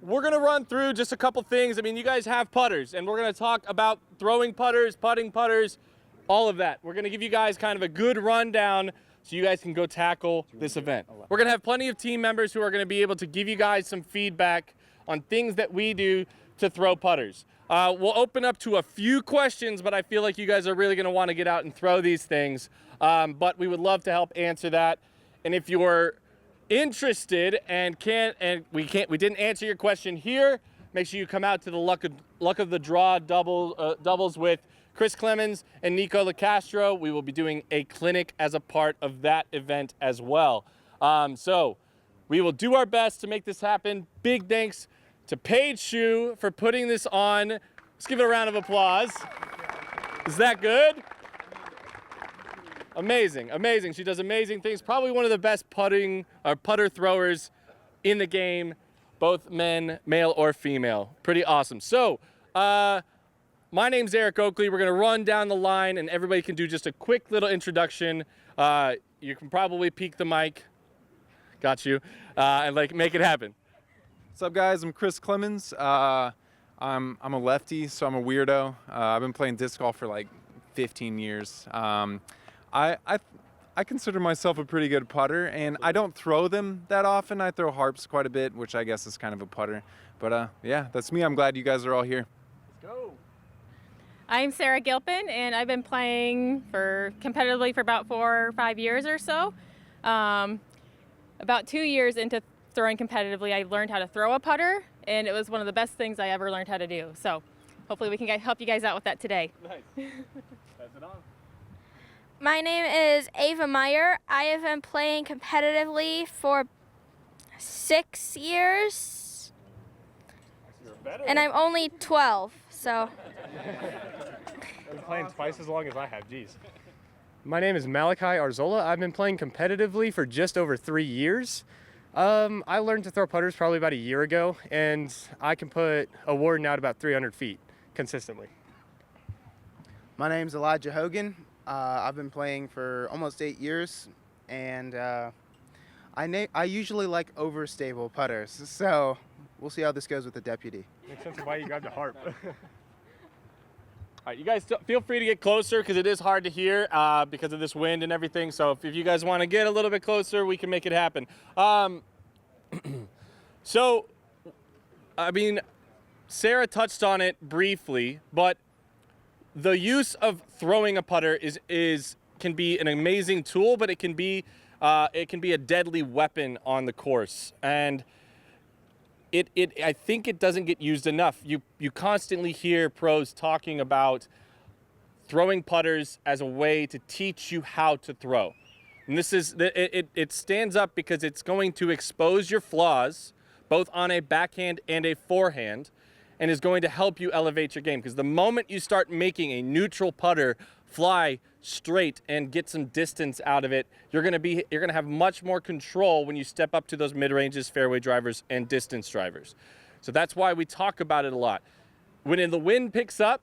we're going to run through just a couple things. I mean, you guys have putters, and we're going to talk about throwing putters, putting putters, all of that. We're going to give you guys kind of a good rundown so you guys can go tackle this event. We're going to have plenty of team members who are going to be able to give you guys some feedback on things that we do to throw putters. We'll open up to a few questions, but I feel like you guys are really going to want to get out and throw these things. But we would love to help answer that. And if you're interested and we didn't answer your question here, make sure you come out to the luck of the draw doubles with Chris Clemons and Nico LaCastro. We will be doing a clinic as a part of that event as well. So we will do our best to make this happen. Big thanks to Paige Shue for putting this on. Let's give it a round of applause. Is that good? Amazing, amazing. She does amazing things. Probably one of the best putter throwers in the game, both men, male or female. Pretty awesome. So, my name's Eric Oakley. We're gonna run down the line and everybody can do just a quick little introduction. You can probably peek the mic. Got you. And make it happen. What's up, guys? I'm Chris Clemons. I'm a lefty, so I'm a weirdo. I've been playing disc golf for like 15 years. I consider myself a pretty good putter, and I don't throw them that often. I throw harps quite a bit, which I guess is kind of a putter. But yeah, that's me. I'm glad you guys are all here. Let's go. I'm Sarah Gilpin, and I've been playing competitively for about 4 or 5 years or so. About 2 years into throwing competitively, I learned how to throw a putter, and it was one of the best things I ever learned how to do. So hopefully we can help you guys out with that today. Nice. Pass it on. My name is Ava Meyer. I have been playing competitively for 6 years, and I'm only 12, so. I've been playing twice as long as I have, geez. My name is Malachi Arzola. I've been playing competitively for just over 3 years. I learned to throw putters probably about a year ago, and I can put a Warden out about 300 feet consistently. My name's Elijah Hogan. I've been playing for almost 8 years, and I usually like overstable putters, so we'll see how this goes with the deputy. Makes sense of why you grabbed the harp. All right, you guys feel free to get closer because it is hard to hear because of this wind and everything. So if you guys want to get a little bit closer, we can make it happen. So, I mean, Sarah touched on it briefly, but the use of throwing a putter can be an amazing tool, but it can be a deadly weapon on the course. And I think it doesn't get used enough. You constantly hear pros talking about throwing putters as a way to teach you how to throw. And it stands up because it's going to expose your flaws, both on a backhand and a forehand, and is going to help you elevate your game. Because the moment you start making a neutral putter fly straight and get some distance out of it, you're gonna have much more control when you step up to those mid-ranges, fairway drivers, and distance drivers. So that's why we talk about it a lot. When the wind picks up,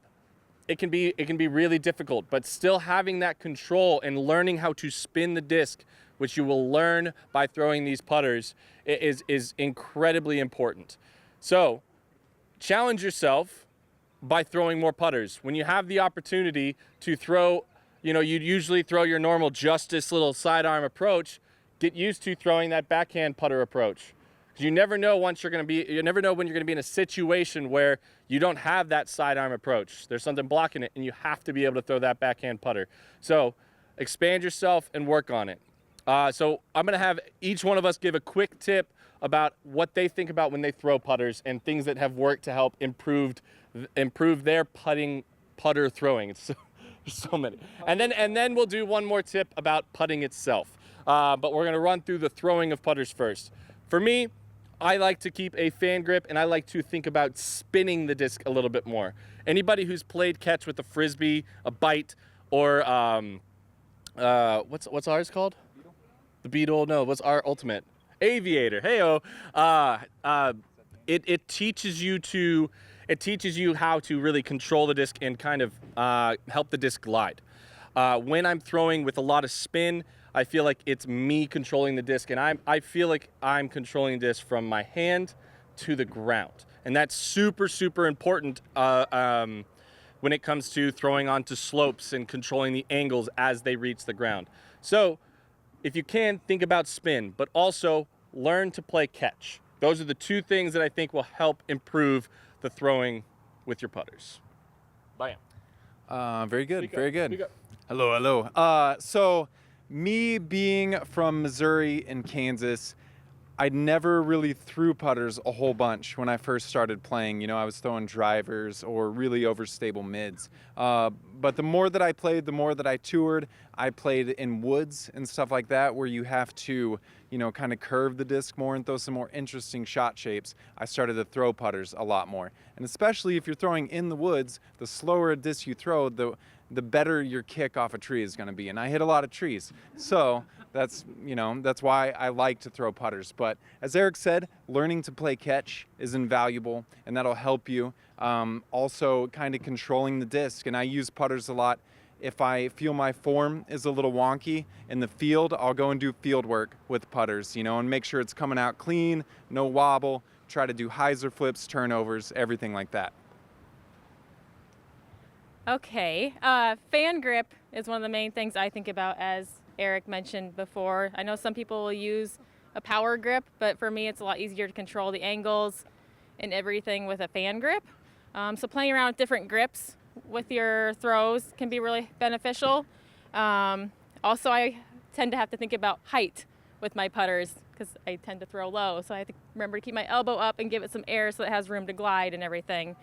it can be really difficult, but still having that control and learning how to spin the disc, which you will learn by throwing these putters, is incredibly important. So challenge yourself by throwing more putters. When you have the opportunity to throw, you'd usually throw your normal Justice little sidearm approach, get used to throwing that backhand putter approach. Because you never know when you're going to be in a situation where you don't have that sidearm approach. There's something blocking it, and you have to be able to throw that backhand putter. So expand yourself and work on it. So I'm going to have each one of us give a quick tip about what they think about when they throw putters and things that have worked to help improve their putter throwing. It's so many. And then we'll do one more tip about putting itself. But we're going to run through the throwing of putters first. For me, I like to keep a fan grip, and I like to think about spinning the disc a little bit more. Anybody who's played catch with a Frisbee, a bite, or what's ours called? Beetle? The Beetle? No, what's our ultimate? Aviator. Hey-o. It teaches you how to really control the disc and kind of help the disc glide. When I'm throwing with a lot of spin, I feel like it's me controlling the disc, and I feel like I'm controlling this from my hand, to the ground. And that's super, super important when it comes to throwing onto slopes and controlling the angles as they reach the ground. So if you can, think about spin, but also learn to play catch. Those are the two things that I think will help improve the throwing with your putters. Bam. Very good, very Speak good. up. Hello, hello. So me being from Missouri and Kansas, I never really threw putters a whole bunch when I first started playing. You know, I was throwing drivers or really overstable mids. But the more that I played, the more that I toured. I played in woods and stuff like that where you have to, you know, kind of curve the disc more and throw some more interesting shot shapes. I started to throw putters a lot more. And especially if you're throwing in the woods, the slower a disc you throw, the better your kick off a tree is going to be. And I hit a lot of trees. So that's, you know, that's why I like to throw putters. But as Eric said, learning to play catch is invaluable, and that'll help you. Also kind of controlling the disc. And I use putters a lot. If I feel my form is a little wonky in the field, I'll go and do field work with putters, you know, and make sure it's coming out clean, no wobble, try to do hyzer flips, turnovers, everything like that. Okay, fan grip is one of the main things I think about, as Eric mentioned before. I know some people will use a power grip, but for me it's a lot easier to control the angles and everything with a fan grip. So playing around with different grips with your throws can be really beneficial. Also, I tend to have to think about height with my putters because I tend to throw low, so I have to remember to keep my elbow up and give it some air so it has room to glide and everything.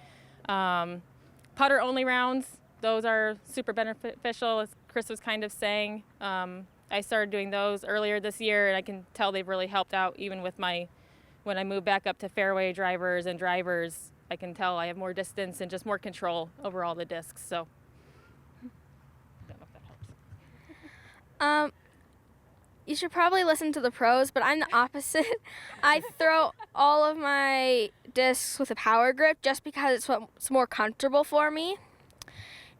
Putter only rounds, those are super beneficial, as Chris was kind of saying. I started doing those earlier this year, and I can tell they've really helped out even with when I move back up to fairway drivers and drivers. I can tell I have more distance and just more control over all the discs. So, don't know if that helps. You should probably listen to the pros, but I'm the opposite. I throw all of my discs with a power grip just because it's what's more comfortable for me.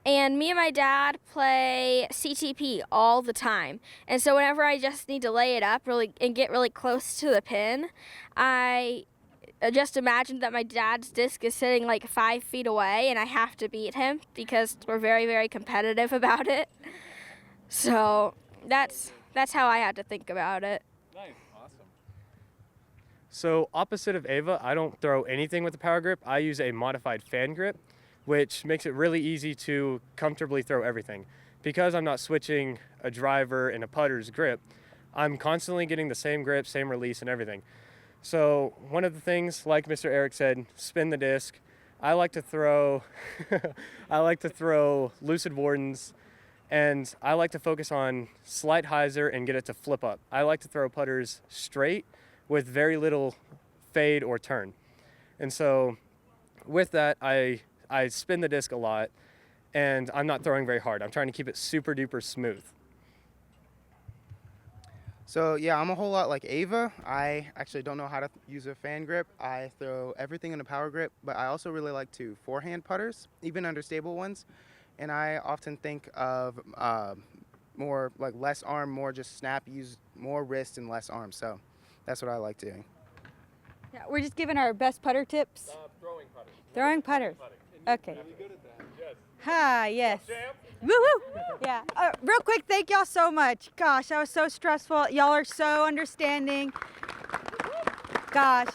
And me and my dad play CTP all the time. And so whenever I just need to lay it up and get really close to the pin, I just imagine that my dad's disc is sitting like 5 feet away and I have to beat him because we're very, very competitive about it. So that's how I had to think about it. Nice, awesome. So opposite of Ava, I don't throw anything with a power grip. I use a modified fan grip, which makes it really easy to comfortably throw everything. Because I'm not switching a driver and a putter's grip, I'm constantly getting the same grip, same release, and everything. So one of the things, like Mr. Eric said, spin the disc. I like to throw lucid wardens, and I like to focus on slight hyzer and get it to flip up. I like to throw putters straight with very little fade or turn. And so with that, I spin the disc a lot, and I'm not throwing very hard. I'm trying to keep it super duper smooth. So yeah, I'm a whole lot like Ava. I actually don't know how to use a fan grip. I throw everything in a power grip, but I also really like to forehand putters, even understable ones. And I often think of more like less arm, more just snap, use more wrist and less arm. So that's what I like doing. Yeah, we're just giving our best putter tips. Throwing putters. Throwing putters. Okay. Really good at that. Yes. Hi, yes. Champ. Woo woo. Yeah. Real quick, thank y'all so much. Gosh, that was so stressful. Y'all are so understanding. Gosh,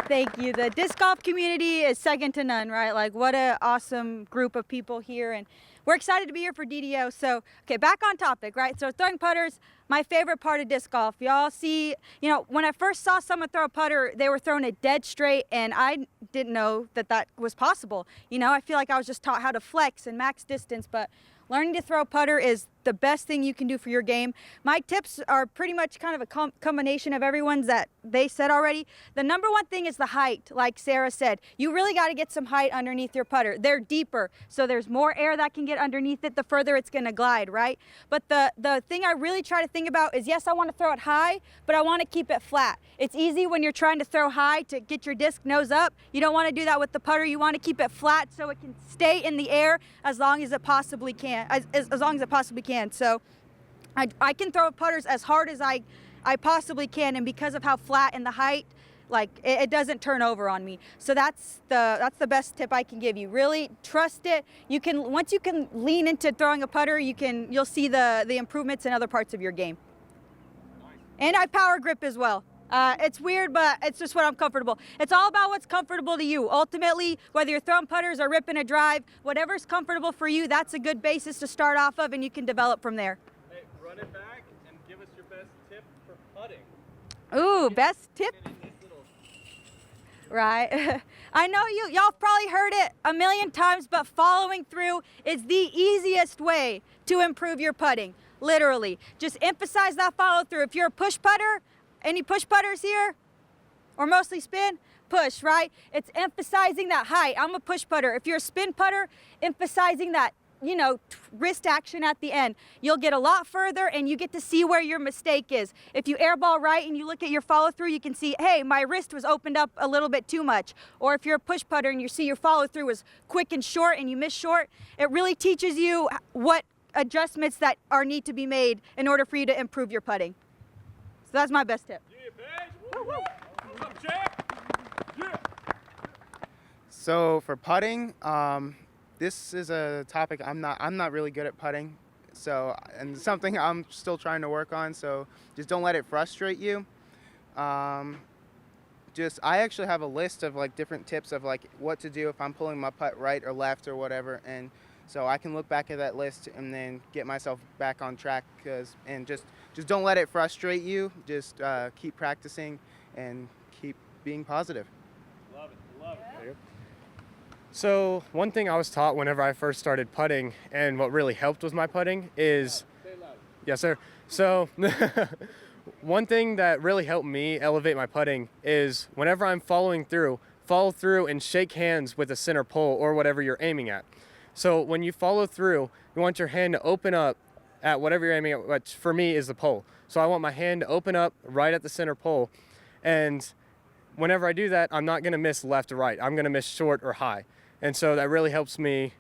thank you. The disc golf community is second to none, right? Like, what an awesome group of people here, and we're excited to be here for DDO. So, okay, back on topic, right? So throwing putters, my favorite part of disc golf. Y'all see, you know, when I first saw someone throw a putter, they were throwing it dead straight, and I didn't know that was possible. You know, I feel like I was just taught how to flex and max distance, but learning to throw a putter is the best thing you can do for your game. My tips are pretty much kind of a combination of everyone's that they said already. The number one thing is the height, like Sarah said. You really got to get some height underneath your putter. They're deeper, so there's more air that can get underneath it the further it's going to glide, right? But the thing I really try to think about is, yes, I want to throw it high, but I want to keep it flat. It's easy when you're trying to throw high to get your disc nose up. You don't want to do that with the putter. You want to keep it flat so it can stay in the air as long as it possibly can. As long as it possibly can. So I can throw putters as hard as I possibly can, and because of how flat and the height Like it doesn't turn over on me. So that's the best tip I can give you. Really trust it. You can, once you can lean into throwing a putter, you'll see the improvements in other parts of your game. And I power grip as well. It's weird, but it's just what I'm comfortable. It's all about what's comfortable to you. Ultimately, whether you're throwing putters or ripping a drive, whatever's comfortable for you, that's a good basis to start off of, and you can develop from there. Hey, run it back and give us your best tip for putting. Ooh, best tip? Right. I know y'all probably heard it a million times, but following through is the easiest way to improve your putting. Literally. Just emphasize that follow through. If you're a push putter, any push putters here? Or mostly spin? Push, right? It's emphasizing that height. I'm a push putter. If you're a spin putter, emphasizing that, wrist action at the end. You'll get a lot further and you get to see where your mistake is. If you airball right and you look at your follow through, you can see, hey, my wrist was opened up a little bit too much. Or if you're a push putter and you see your follow through was quick and short and you miss short, it really teaches you what adjustments that need to be made in order for you to improve your putting. So that's my best tip. Yeah, Paige. Woo, woo. What's up, champ? Yeah. So for putting, this is a topic I'm not really good at putting, and something I'm still trying to work on. So just don't let it frustrate you. I actually have a list of like different tips of like what to do if I'm pulling my putt right or left or whatever, and so I can look back at that list and then get myself back on track. And just don't let it frustrate you. Just keep practicing and keep being positive. Love it. Love it. So one thing I was taught whenever I first started putting, and what really helped with my putting is, yes sir. So one thing that really helped me elevate my putting is whenever I'm follow through and shake hands with the center pole or whatever you're aiming at. So when you follow through, you want your hand to open up at whatever you're aiming at, which for me is the pole. So I want my hand to open up right at the center pole, and whenever I do that, I'm not going to miss left or right. I'm going to miss short or high. And so that really helps me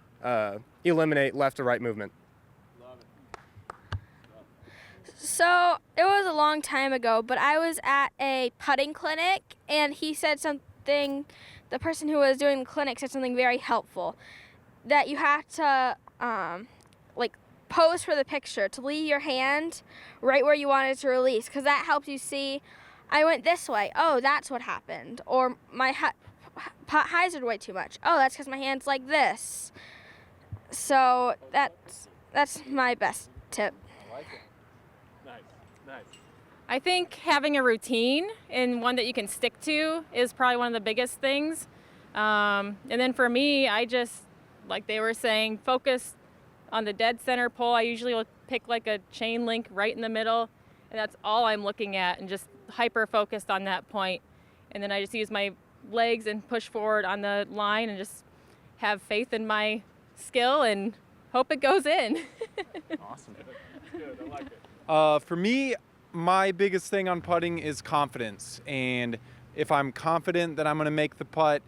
eliminate left or right movement. So it was a long time ago, but I was at a putting clinic, and he said something, the person who was doing the clinic said something very helpful, that you have to pose for the picture, to leave your hand right where you want it to release, because that helps you see, I went this way, oh, that's what happened, or my putt hyzered way too much, oh, that's because my hand's like this. So that's my best tip. I like it. Nice. I think having a routine and one that you can stick to is probably one of the biggest things. And then for me, I just, like they were saying, focus on the dead center pole. I usually will pick like a chain link right in the middle, and that's all I'm looking at, and just hyper focused on that point. And then I just use my legs and push forward on the line and just have faith in my skill and hope it goes in. Awesome. That's good. I like it. For me, my biggest thing on putting is confidence. And if I'm confident that I'm going to make the putt,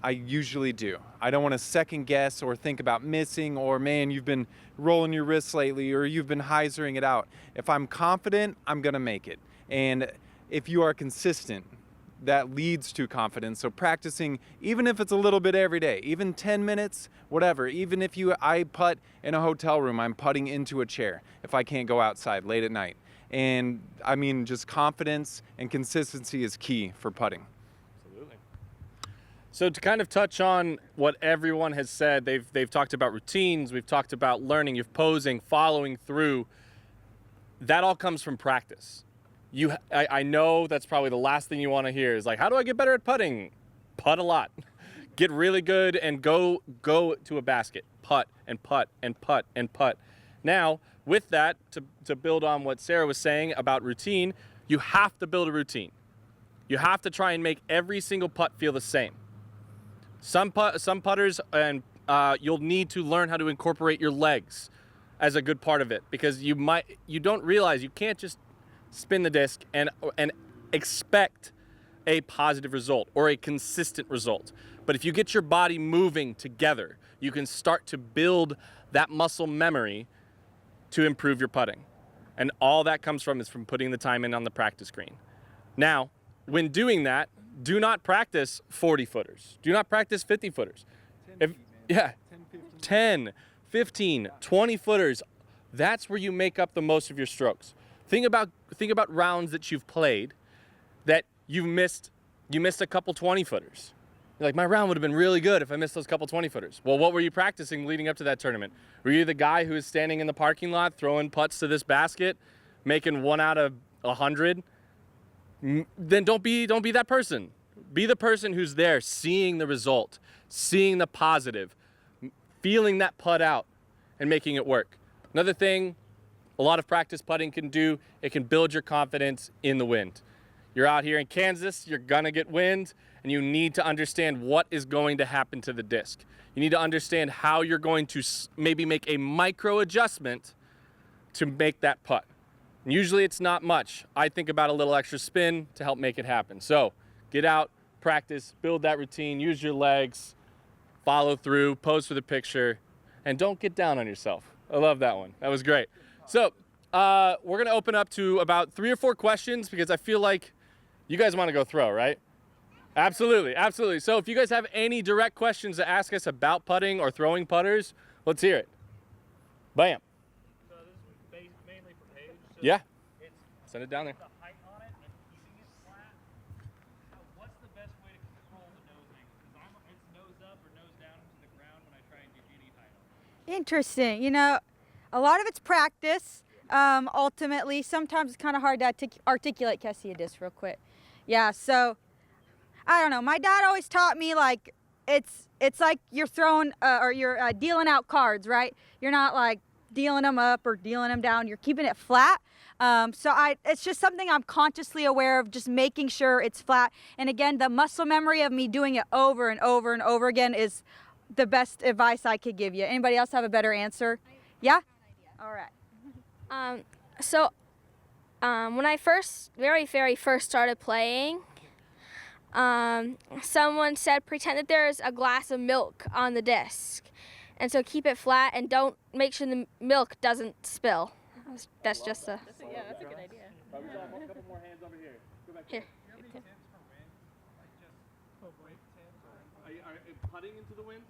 I usually do. I don't want to second guess or think about missing, or man, you've been rolling your wrists lately, or you've been hyzering it out. If I'm confident, I'm going to make it. And if you are consistent, that leads to confidence. So practicing, even if it's a little bit every day, even 10 minutes, whatever, even if I putt in a hotel room, I'm putting into a chair if I can't go outside late at night. And I mean, just confidence and consistency is key for putting. Absolutely. So to kind of touch on what everyone has said, they've talked about routines, we've talked about learning, you're posing, following through. That all comes from practice. I know that's probably the last thing you want to hear is like, how do I get better at putting? Putt a lot. Get really good and go to a basket. Putt and putt and putt and putt. Now, with that, to build on what Sarah was saying about routine, you have to build a routine. You have to try and make every single putt feel the same. Some putters, and you'll need to learn how to incorporate your legs as a good part of it, because you don't realize you can't just spin the disc and expect a positive result or a consistent result. But if you get your body moving together, you can start to build that muscle memory to improve your putting. And all that comes from is from putting the time in on the practice green. Now, when doing that, do not practice 40 footers. Do not practice 50 footers. 10, 15, 20 footers. That's where you make up the most of your strokes. Think about rounds that you've played that you missed a couple 20 footers. You're like, my round would have been really good if I missed those couple 20 footers. Well, what were you practicing leading up to that tournament? Were you the guy who was standing in the parking lot throwing putts to this basket, making 1 out of 100? Then don't be that person. Be the person who's there, seeing the result, seeing the positive, feeling that putt out, and making it work. Another thing a lot of practice putting can do, it can build your confidence in the wind. You're out here in Kansas, you're gonna get wind, and you need to understand what is going to happen to the disc. You need to understand how you're going to maybe make a micro adjustment to make that putt. And usually it's not much. I think about a little extra spin to help make it happen. So get out, practice, build that routine, use your legs, follow through, pose for the picture, and don't get down on yourself. I love that one. That was great. So we're gonna open up to about 3 or 4 questions because I feel like you guys wanna go throw, right? Absolutely, absolutely. So if you guys have any direct questions to ask us about putting or throwing putters, let's hear it. Bam. So this is mainly for Paige. So Yeah. It's Send it down there. the height on it and keeping it flat. What's the best way to control the nosing? Because it's nose up or nose down into the ground when I try and do any height on it. Interesting. You know, a lot of it's practice. Ultimately, sometimes it's kind of hard to articulate. Can I see a disc real quick? Yeah. So I don't know. My dad always taught me like it's like you're throwing or you're dealing out cards, right? You're not like dealing them up or dealing them down. You're keeping it flat. It's just something I'm consciously aware of, just making sure it's flat. And again, the muscle memory of me doing it over and over and over again is the best advice I could give you. Anybody else have a better answer? Yeah? All right. When I very first started playing, someone said pretend that there's a glass of milk on the disc, and so keep it flat and don't make sure the milk doesn't spill. That's just a. That's a good idea. A couple more hands over here. Go back Here. Are you putting into the wind?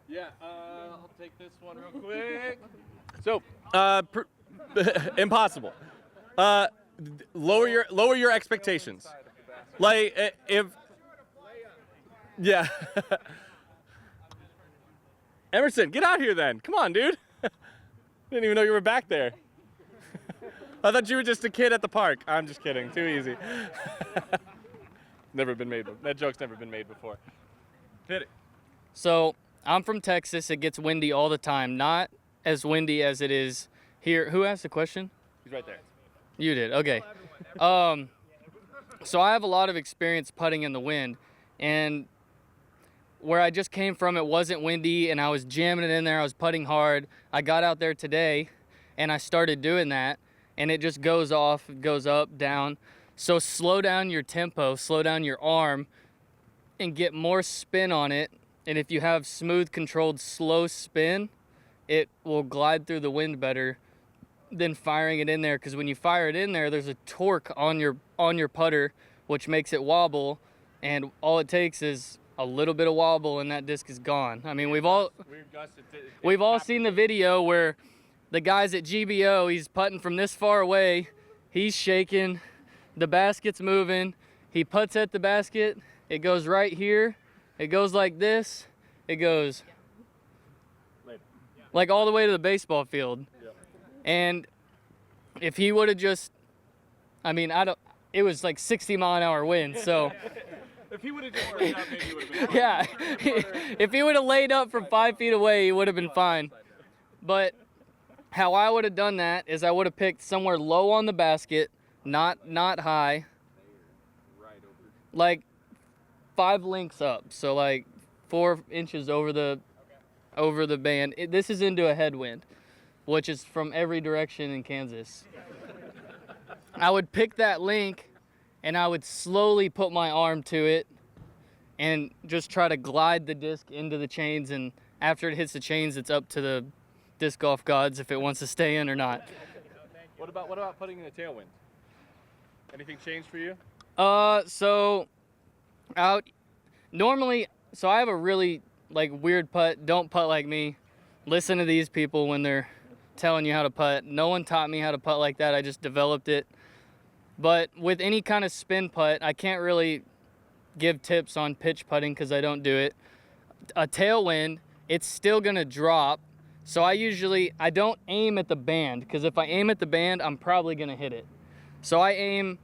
Yeah, I'll take this one real quick. So, impossible. Lower your expectations. Like yeah. Emerson, get out here then. Come on, dude. Didn't even know you were back there. I thought you were just a kid at the park. I'm just kidding. Too easy. Never been made. That joke's never been made before. Hit it. So I'm from Texas. It gets windy all the time. Not as windy as it is here. Who asked the question? He's right there. You did. Okay. So I have a lot of experience putting in the wind, and where I just came from, it wasn't windy, and I was jamming it in there. I was putting hard. I got out there today, and I started doing that, and it just goes off, goes up, down. So slow down your tempo, slow down your arm, and get more spin on it. And if you have smooth, controlled, slow spin, it will glide through the wind better than firing it in there. Because when you fire it in there, there's a torque on your putter, which makes it wobble, and all it takes is a little bit of wobble and that disc is gone. I mean, we've all seen the video where the guys at GBO, he's putting from this far away, he's shaking, the basket's moving, he puts at the basket, it goes right here, it goes like this, it goes like all the way to the baseball field. And if he would have just, I mean, it was like 60-mile-an-hour wind, so. If he would have just worked out, maybe he would have been. Yeah, if he would have laid up from 5 feet away, he would have been fine. But how I would have done that is I would have picked somewhere low on the basket, not high, like 5 links up, so like 4 inches over the band. This is into a headwind, which is from every direction in Kansas. I would pick that link, and I would slowly put my arm to it and just try to glide the disc into the chains, and after it hits the chains, it's up to the disc golf gods if it wants to stay in or not. What about putting in a tailwind? Anything changed for you? So Out. Normally, so I have a really like weird putt. Don't putt like me. Listen to these people when they're telling you how to putt. No one taught me how to putt like that. I just developed it. But with any kind of spin putt, I can't really give tips on pitch putting because I don't do it. A tailwind, it's still gonna drop. So I don't aim at the band, because if I aim at the band, I'm probably gonna hit it. So I aim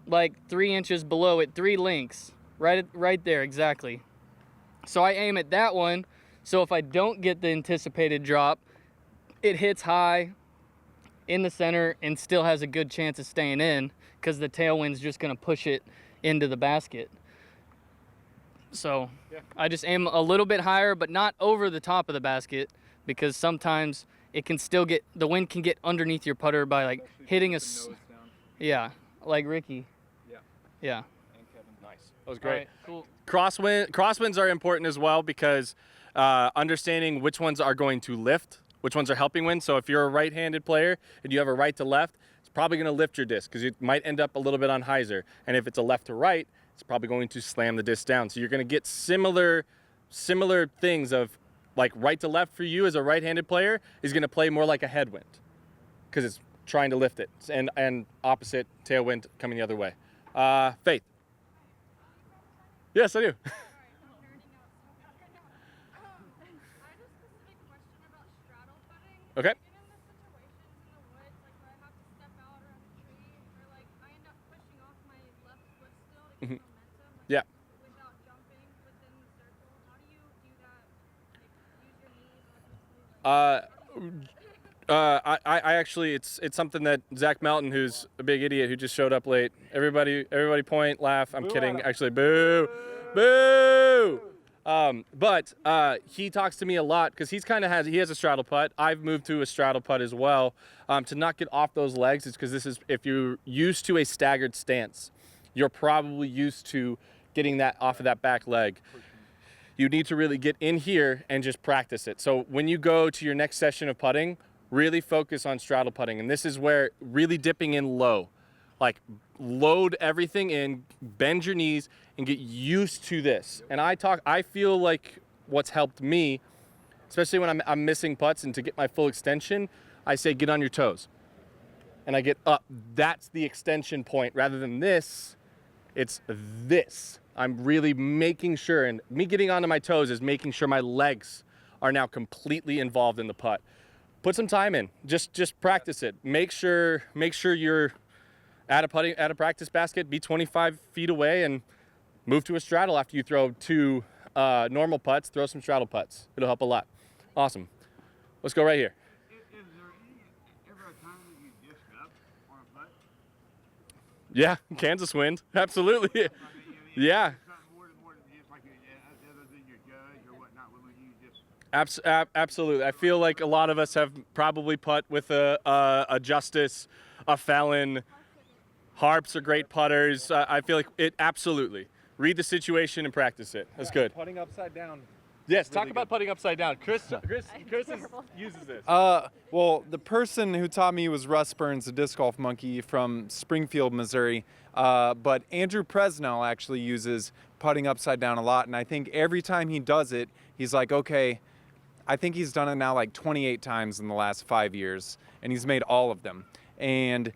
like 3 inches below it, 3 links, right there, exactly. So I aim at that one. So if I don't get the anticipated drop, it hits high in the center and still has a good chance of staying in, because the tailwind's just gonna push it into the basket. So I just aim a little bit higher, but not over the top of the basket, because sometimes it can still get, the wind can get underneath your putter by like hitting a, yeah, like Ricky. Yeah. Nice. That was great. All right, cool. Crosswinds are important as well, because understanding which ones are going to lift, which ones are helping wind. So if you're a right-handed player and you have a right to left, it's probably going to lift your disc, because it might end up a little bit on hyzer. And if it's a left to right, it's probably going to slam the disc down. So you're going to get similar things of like right to left for you as a right-handed player is going to play more like a headwind, because it's trying to lift it, and opposite tailwind coming the other way. Faith. Yes, I do. Okay. Yeah. I actually, it's something that Zach Melton, who's a big idiot who just showed up late. Everybody point, laugh. I'm kidding. Actually, boo, boo. But he talks to me a lot, because he has a straddle putt. I've moved to a straddle putt as well. To not get off those legs is because if you're used to a staggered stance, you're probably used to getting that off of that back leg. You need to really get in here and just practice it. So when you go to your next session of putting, really focus on straddle putting. And this is where really dipping in low, like load everything in, bend your knees, and get used to this. And I feel like what's helped me, especially when I'm missing putts, and to get my full extension, I say get on your toes. And I get up. That's the extension point. Rather than this, it's this. I'm really making sure, and me getting onto my toes is making sure my legs are now completely involved in the putt. Put some time in. Just practice it. Make sure you're at a practice basket. Be 25 feet away and move to a straddle after you throw 2 normal putts. Throw some straddle putts. It'll help a lot. Awesome. Let's go right here. Is there ever a time that you disc up on a putt? Yeah, Kansas wind. Absolutely. Yeah. Absolutely. I feel like a lot of us have probably putt with a Justice, a Fallon. Harps are great putters. I feel like it absolutely. Read the situation and practice it. That's good. Putting upside down. Yes, talk about putting upside down. Chris uses this. Well, the person who taught me was Russ Burns, a disc golf monkey from Springfield, Missouri. But Andrew Presnell actually uses putting upside down a lot. And I think every time he does it, he's like, okay, I think he's done it now like 28 times in the last 5 years. And he's made all of them. And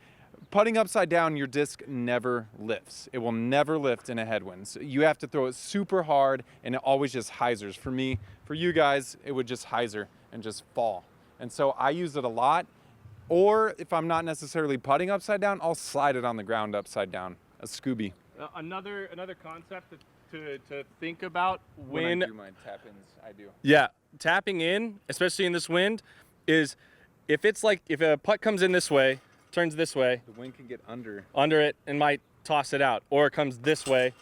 putting upside down, your disc never lifts. It will never lift in a headwind. So you have to throw it super hard, and it always just hyzers. For me, for you guys, it would just hyzer and just fall. And so I use it a lot. Or if I'm not necessarily putting upside down, I'll slide it on the ground upside down, a Scooby. Another concept to think about when I do my tap-ins, I do. Yeah, tapping in, especially in this wind, is if a putt comes in this way, turns this way, the wind can get under it and might toss it out, or it comes this way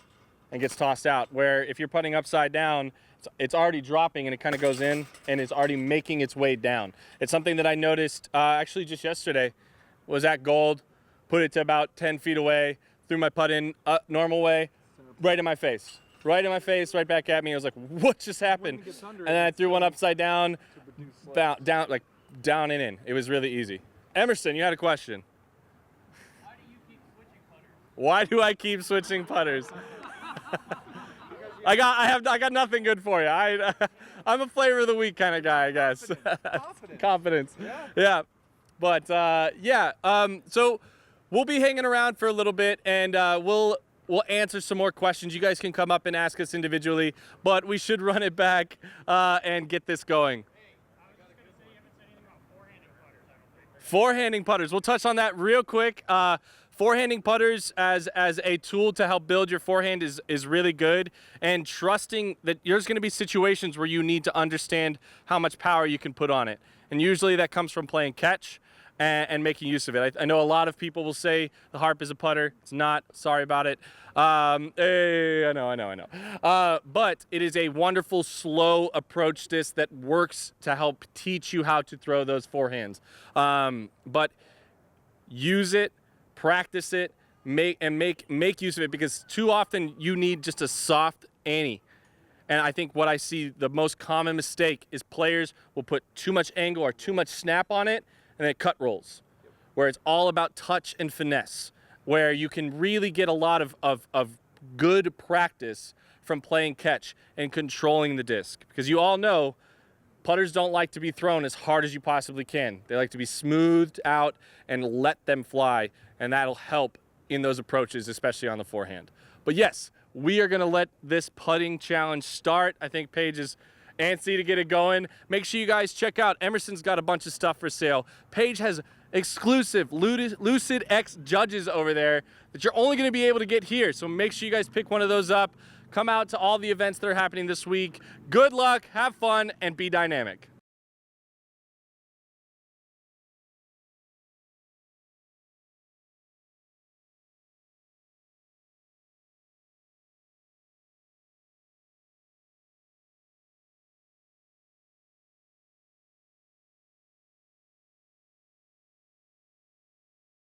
and gets tossed out, where if you're putting upside down, it's already dropping and it kind of goes in and it's already making its way down. It's something that I noticed actually just yesterday. Was at Gold, put it to about 10 feet away, threw my putt in normal way, right in my face, right back at me. I was like, what just happened? And then I threw one upside down, down and in. It was really easy. Emerson, you had a question. Why do you keep switching putters? Why do I keep switching putters? I got nothing good for you. I'm a flavor of the week kind of guy, I guess. Confidence. Yeah. But so we'll be hanging around for a little bit, and we'll answer some more questions. You guys can come up and ask us individually, but we should run it back and get this going. Forehanding putters. We'll touch on that real quick. Forehanding putters as a tool to help build your forehand is really good, and trusting that there's going to be situations where you need to understand how much power you can put on it. And usually that comes from playing catch and making use of it. I know a lot of people will say the harp is a putter. It's not. Sorry about it. Hey, I know. But it is a wonderful, slow approach disc that works to help teach you how to throw those forehands. But use it, practice it, make use of it, because too often you need just a soft ante. And I think what I see the most common mistake is players will put too much angle or too much snap on it, and then it cut rolls, where it's all about touch and finesse, where you can really get a lot of good practice from playing catch and controlling the disc. Because you all know putters don't like to be thrown as hard as you possibly can. They like to be smoothed out and let them fly, and that'll help in those approaches, especially on the forehand. But yes, we are going to let this putting challenge start. I think Paige is antsy to get it going. Make sure you guys check out Emerson's got a bunch of stuff for sale. Paige has exclusive Lucid X judges over there that you're only going to be able to get here. So make sure you guys pick one of those up. Come out to all the events that are happening this week. Good luck, have fun, and be dynamic.